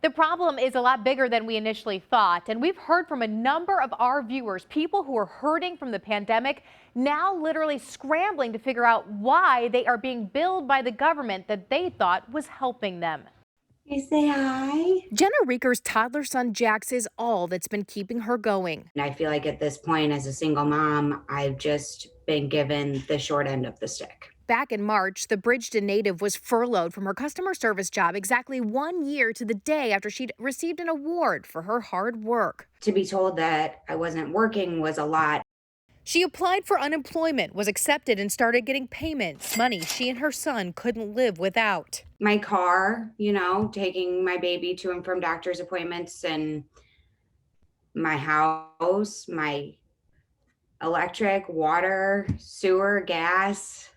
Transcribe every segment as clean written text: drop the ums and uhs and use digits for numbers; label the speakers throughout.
Speaker 1: The problem is a lot bigger than we initially thought, and we've heard from a number of our viewers, people who are hurting from the pandemic, now literally scrambling to figure out why they are being billed by the government that they thought was helping them.
Speaker 2: You say hi.
Speaker 1: Jenna Reeker's toddler son Jax is all that's been keeping her going.
Speaker 2: And I feel like at this point, as a single mom, I've just been given the short end of the stick.
Speaker 1: Back in March, the Bridgeton native was furloughed from her customer service job exactly 1 year to the day after she'd received an award for her hard work.
Speaker 2: To be told that I wasn't working was a lot.
Speaker 1: She applied for unemployment, was accepted, and started getting payments, money she and her son couldn't live without.
Speaker 2: My car, taking my baby to and from doctor's appointments, and my house, my electric, water, sewer, gas,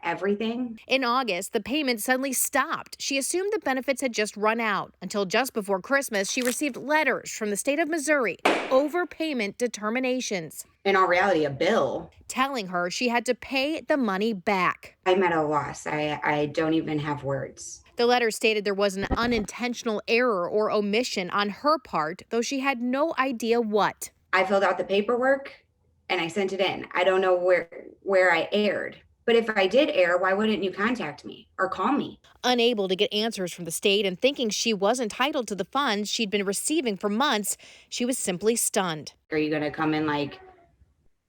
Speaker 2: everything.
Speaker 1: In August, the payment suddenly stopped. She assumed the benefits had just run out until just before Christmas, she received letters from the state of Missouri, overpayment determinations,
Speaker 2: In all reality, a bill.
Speaker 1: telling her she had to pay the money back.
Speaker 2: I'm at a loss. I don't even have words.
Speaker 1: The letter stated there was an unintentional error or omission on her part, though she had no idea what.
Speaker 2: I filled out the paperwork and I sent it in. I don't know where I erred. But if I did err, why wouldn't you contact me or call me?
Speaker 1: Unable to get answers from the state and thinking she was entitled to the funds she'd been receiving for months, she was simply stunned.
Speaker 2: Are you going to come and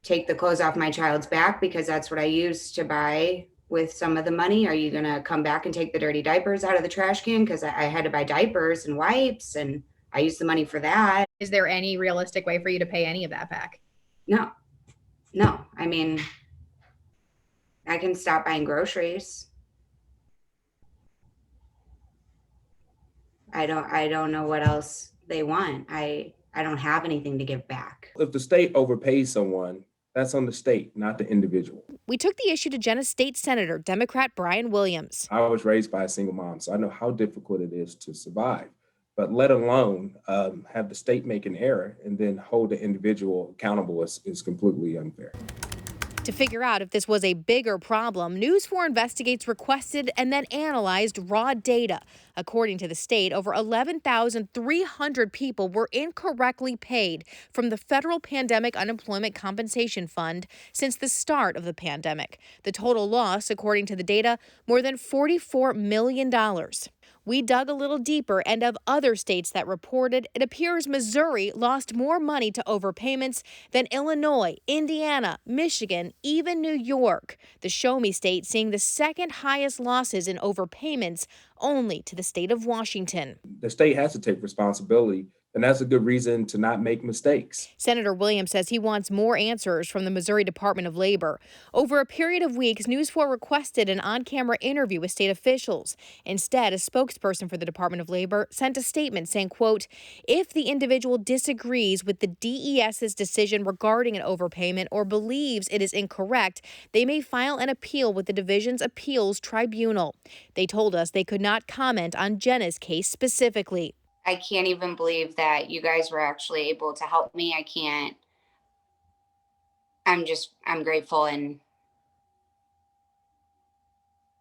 Speaker 2: take the clothes off my child's back because that's what I used to buy with some of the money? Are you going to come back and take the dirty diapers out of the trash can? Because I had to buy diapers and wipes and I used the money for that.
Speaker 3: Is there any realistic way for you to pay any of that back?
Speaker 2: No. I mean, I can stop buying groceries. I don't know what else they want. I don't have anything to give back.
Speaker 4: If the state overpays someone, that's on the state, not the individual.
Speaker 1: We took the issue to Jenna's state senator, Democrat Brian Williams.
Speaker 4: I was raised by a single mom, so I know how difficult it is to survive. But let alone have the state make an error and then hold the individual accountable is completely unfair.
Speaker 1: To figure out if this was a bigger problem, News 4 Investigates requested and then analyzed raw data. According to the state, over 11,300 people were incorrectly paid from the federal Pandemic Unemployment Compensation Fund since the start of the pandemic. The total loss, according to the data, more than $44 million. We dug a little deeper, and of other states that reported, it appears Missouri lost more money to overpayments than Illinois, Indiana, Michigan, even New York. The Show Me state seeing the second highest losses in overpayments, only to the state of Washington.
Speaker 4: The state has to take responsibility, and that's a good reason to not make mistakes.
Speaker 1: Senator Williams says he wants more answers from the Missouri Department of Labor. Over a period of weeks, News 4 requested an on-camera interview with state officials. Instead, a spokesperson for the Department of Labor sent a statement saying, quote, if the individual disagrees with the DES's decision regarding an overpayment or believes it is incorrect, they may file an appeal with the division's appeals tribunal. They told us they could not comment on Jenna's case specifically.
Speaker 2: I can't even believe that you guys were actually able to help me. I'm grateful and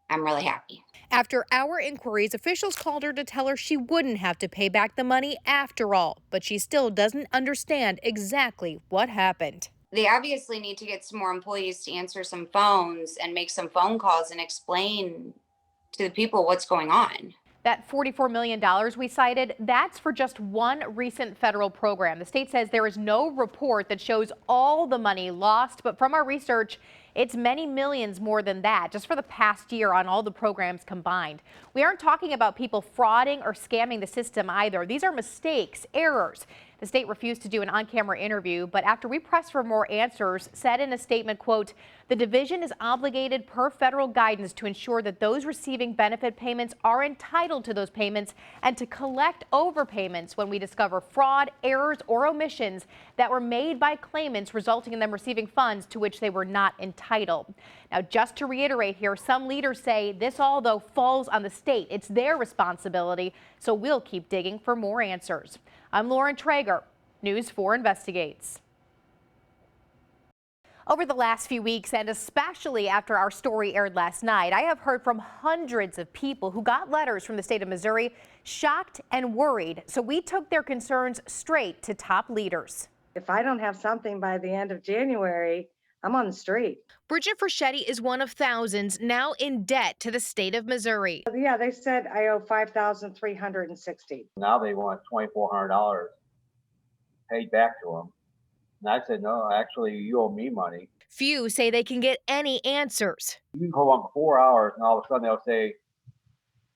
Speaker 2: I'm really happy.
Speaker 1: After our inquiries, officials called her to tell her she wouldn't have to pay back the money after all, but she still doesn't understand exactly what happened.
Speaker 2: They obviously need to get some more employees to answer some phones and make some phone calls and explain to the people what's going on.
Speaker 1: That $44 million we cited, that's for just one recent federal program. The state says there is no report that shows all the money lost, but from our research, it's many millions more than that, just for the past year on all the programs combined. We aren't talking about people frauding or scamming the system either. These are mistakes, errors. The state refused to do an on-camera interview, but after we pressed for more answers, said in a statement, quote, the division is obligated per federal guidance to ensure that those receiving benefit payments are entitled to those payments and to collect overpayments when we discover fraud, errors, or omissions that were made by claimants, resulting in them receiving funds to which they were not entitled. Now, just to reiterate here, some leaders say this all, though, falls on the state. It's their responsibility, so we'll keep digging for more answers. I'm Lauren Traeger, News 4 Investigates. Over the last few weeks, and especially after our story aired last night, I have heard from hundreds of people who got letters from the state of Missouri, shocked and worried. So we took their concerns straight to top leaders.
Speaker 5: If I don't have something by the end of January, I'm on the street.
Speaker 1: Bridget Freschetti is one of thousands now in debt to the state of Missouri.
Speaker 5: Yeah, they said I owe $5,360.
Speaker 6: Now they want $2,400 paid back to them. And I said, no, actually, you owe me money.
Speaker 1: Few say they can get any answers.
Speaker 6: You can hold on for 4 hours, and all of a sudden they'll say,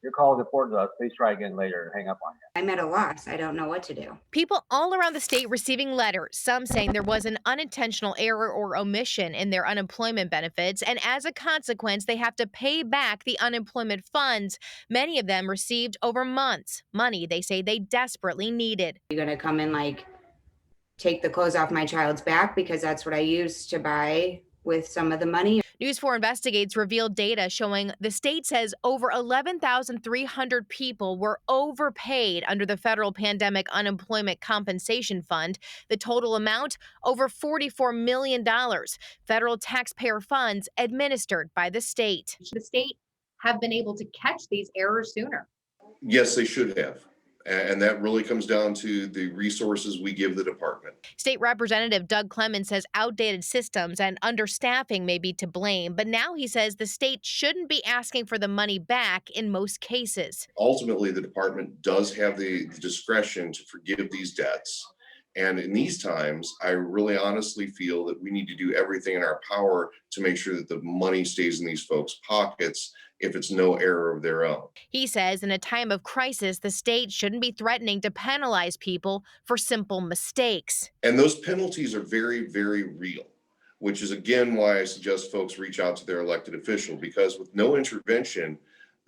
Speaker 6: your call is important to us. Please try again later and hang up on you.
Speaker 2: I'm at a loss. I don't know what to do.
Speaker 1: People all around the state receiving letters, some saying there was an unintentional error or omission in their unemployment benefits, and as a consequence, they have to pay back the unemployment funds. Many of them received over months, money they say they desperately needed.
Speaker 2: You're going to come and take the clothes off my child's back because that's what I used to buy with some of the money.
Speaker 1: News 4 Investigates revealed data showing the state says over 11,300 people were overpaid under the federal pandemic unemployment compensation fund. The total amount, over $44 million. Federal taxpayer funds administered by the state.
Speaker 3: Should the state have been able to catch these errors sooner?
Speaker 7: Yes, they should have. And that really comes down to the resources we give the department.
Speaker 1: State Representative Doug Clemens says outdated systems and understaffing may be to blame, but now he says the state shouldn't be asking for the money back in most cases.
Speaker 7: Ultimately, the department does have the discretion to forgive these debts. And in these times, I really honestly feel that we need to do everything in our power to make sure that the money stays in these folks' pockets if it's no error of their own.
Speaker 1: He says in a time of crisis, the state shouldn't be threatening to penalize people for simple mistakes.
Speaker 7: And those penalties are very, very real, which is again why I suggest folks reach out to their elected official, because with no intervention,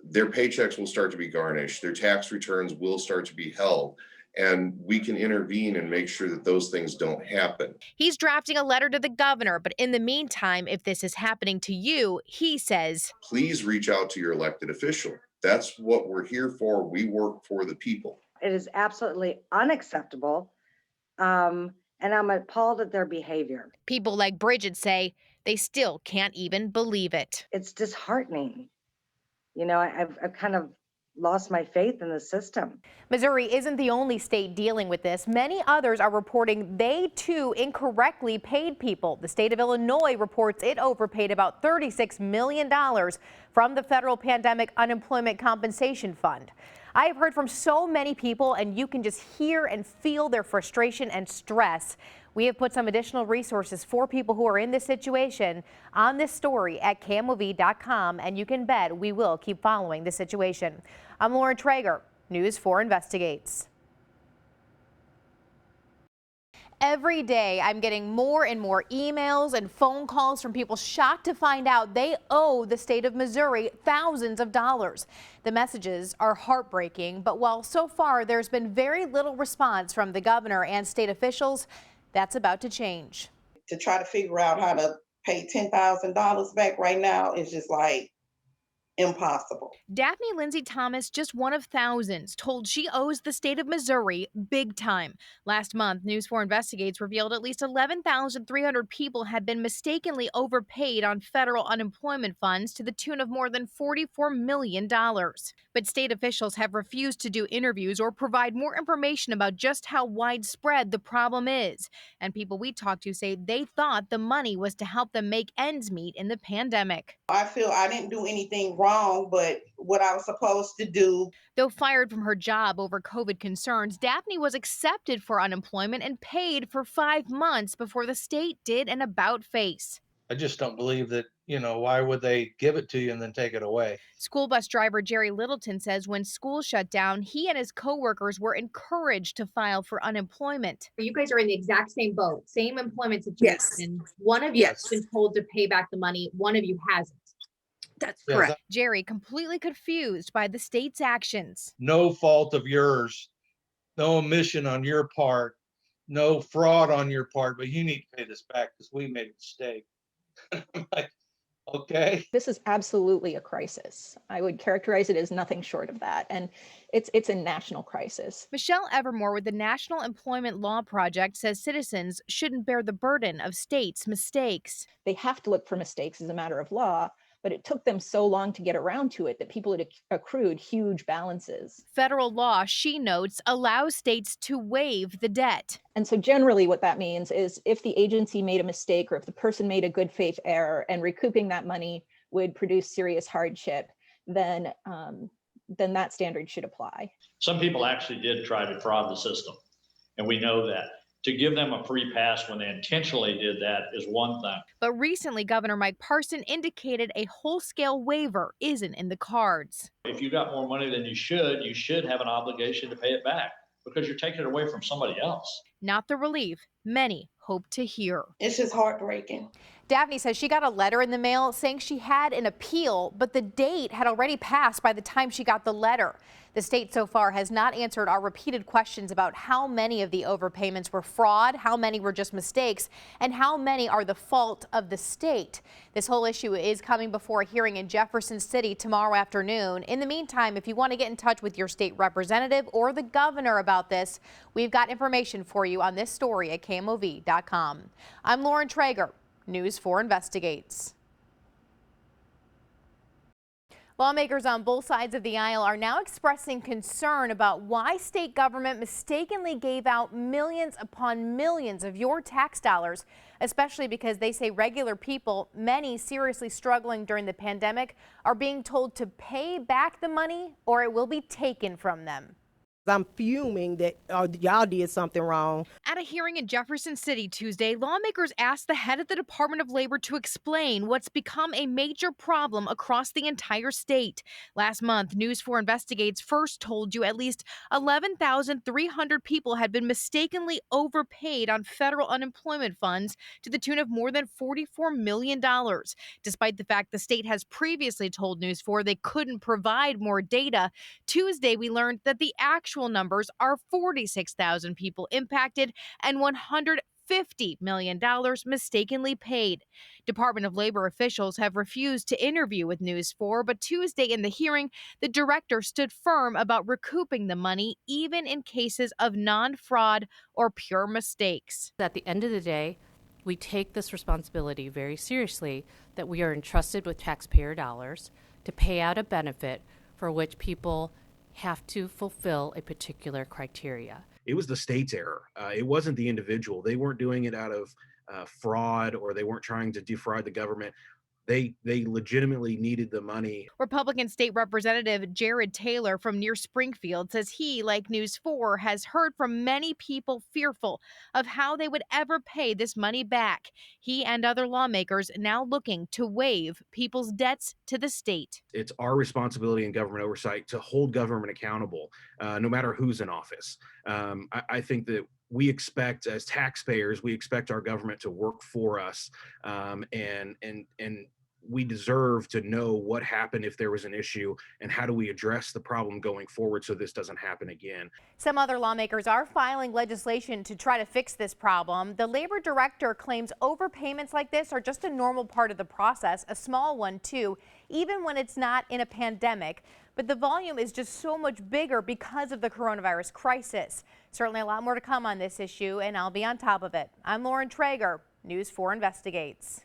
Speaker 7: their paychecks will start to be garnished, their tax returns will start to be held. And we can intervene and make sure that those things don't happen.
Speaker 1: He's drafting a letter to the governor, but in the meantime, if this is happening to you, he says,
Speaker 7: please reach out to your elected official. That's what we're here for. We work for the people.
Speaker 5: It is absolutely unacceptable. And I'm appalled at their behavior.
Speaker 1: People like Bridget say they still can't even believe it.
Speaker 5: It's disheartening. You know, I've kind of lost my faith in the system.
Speaker 1: Missouri isn't the only state dealing with this. Many others are reporting they too incorrectly paid people. The state of Illinois reports it overpaid about $36 million from the federal pandemic unemployment compensation fund. I have heard from so many people, and you can just hear and feel their frustration and stress. We have put some additional resources for people who are in this situation on this story at KMOV.com, and you can bet we will keep following the situation. I'm Lauren Traeger, News 4 Investigates. Every day, I'm getting more and more emails and phone calls from people shocked to find out they owe the state of Missouri thousands of dollars. The messages are heartbreaking, but while so far there's been very little response from the governor and state officials, that's about to change.
Speaker 8: To try to figure out how to pay $10,000 back right now is just like impossible.
Speaker 1: Daphne Lindsay Thomas, just one of thousands, told she owes the state of Missouri big time. Last month, News 4 Investigates revealed at least 11,300 people had been mistakenly overpaid on federal unemployment funds to the tune of more than $44 million. But state officials have refused to do interviews or provide more information about just how widespread the problem is. And people we talked to say they thought the money was to help them make ends meet in the pandemic.
Speaker 8: I feel I didn't do anything wrong, but what I was supposed to do.
Speaker 1: Though fired from her job over COVID concerns, Daphne was accepted for unemployment and paid for 5 months before the state did an about-face.
Speaker 9: I just don't believe that, why would they give it to you and then take it away?
Speaker 1: School bus driver Jerry Littleton says when school shut down, he and his coworkers were encouraged to file for unemployment.
Speaker 3: You guys are in the exact same boat, same employment situation.
Speaker 10: Yes.
Speaker 3: One of you
Speaker 10: Yes.
Speaker 3: has been told to pay back the money. One of you hasn't.
Speaker 10: That's
Speaker 9: Yes,
Speaker 10: correct.
Speaker 1: Jerry completely confused by the state's actions.
Speaker 9: No fault of yours, no omission on your part, no fraud on your part, but you need to pay this back because we made a mistake. I'm like, Okay.
Speaker 10: This is absolutely a crisis. I would characterize it as nothing short of that. And it's a national crisis.
Speaker 1: Michelle Evermore with the National Employment Law Project says citizens shouldn't bear the burden of states' mistakes.
Speaker 10: They have to look for mistakes as a matter of law, but it took them so long to get around to it that people had accrued huge balances.
Speaker 1: Federal law, she notes, allows states to waive the debt.
Speaker 10: And so generally what that means is if the agency made a mistake or if the person made a good faith error and recouping that money would produce serious hardship, then that standard should apply.
Speaker 11: Some people actually did try to fraud the system, and we know that. To give them a free pass when they intentionally did that is one thing.
Speaker 1: But recently, Governor Mike Parson indicated a whole-scale waiver isn't in the cards.
Speaker 11: If you got more money than you should have an obligation to pay it back because you're taking it away from somebody else.
Speaker 1: Not the relief many hope to hear.
Speaker 8: It's just heartbreaking.
Speaker 1: Daphne says she got a letter in the mail saying she had an appeal, but the date had already passed by the time she got the letter. The state so far has not answered our repeated questions about how many of the overpayments were fraud, how many were just mistakes, and how many are the fault of the state. This whole issue is coming before a hearing in Jefferson City tomorrow afternoon. In the meantime, if you want to get in touch with your state representative or the governor about this, we've got information for you on this story at KMOV.com. I'm Lauren Traeger, News 4 Investigates. Lawmakers on both sides of the aisle are now expressing concern about why state government mistakenly gave out millions upon millions of your tax dollars, especially because they say regular people, many seriously struggling during the pandemic, are being told to pay back the money or it will be taken from them.
Speaker 12: I'm fuming that y'all did something wrong.
Speaker 1: At a hearing in Jefferson City Tuesday, lawmakers asked the head of the Department of Labor to explain what's become a major problem across the entire state. Last month, News 4 Investigates first told you at least 11,300 people had been mistakenly overpaid on federal unemployment funds to the tune of more than $44 million. Despite the fact the state has previously told News 4 they couldn't provide more data, Tuesday we learned that the actual numbers are 46,000 people impacted and $150 million mistakenly paid. Department of Labor officials have refused to interview with News 4, but Tuesday in the hearing, the director stood firm about recouping the money, even in cases of non-fraud or pure mistakes.
Speaker 13: At the end of the day, we take this responsibility very seriously that we are entrusted with taxpayer dollars to pay out a benefit for which people have to fulfill a particular criteria.
Speaker 14: It was the state's error. It wasn't the individual. They weren't doing it out of fraud, or they weren't trying to defraud the government. They legitimately needed the money.
Speaker 1: Republican State Representative Jared Taylor from near Springfield says he, like News 4, has heard from many people fearful of how they would ever pay this money back. He and other lawmakers now looking to waive people's debts to the state.
Speaker 14: It's our responsibility in government oversight to hold government accountable, no matter who's in office. I think that we expect, as taxpayers, we expect our government to work for us, and we deserve to know what happened if there was an issue and how do we address the problem going forward so this doesn't happen again.
Speaker 1: Some other lawmakers are filing legislation to try to fix this problem. The labor director claims overpayments like this are just a normal part of the process, a small one too, even when it's not in a pandemic. But the volume is just so much bigger because of the coronavirus crisis. Certainly a lot more to come on this issue, and I'll be on top of it. I'm Lauren Traeger, News 4 Investigates.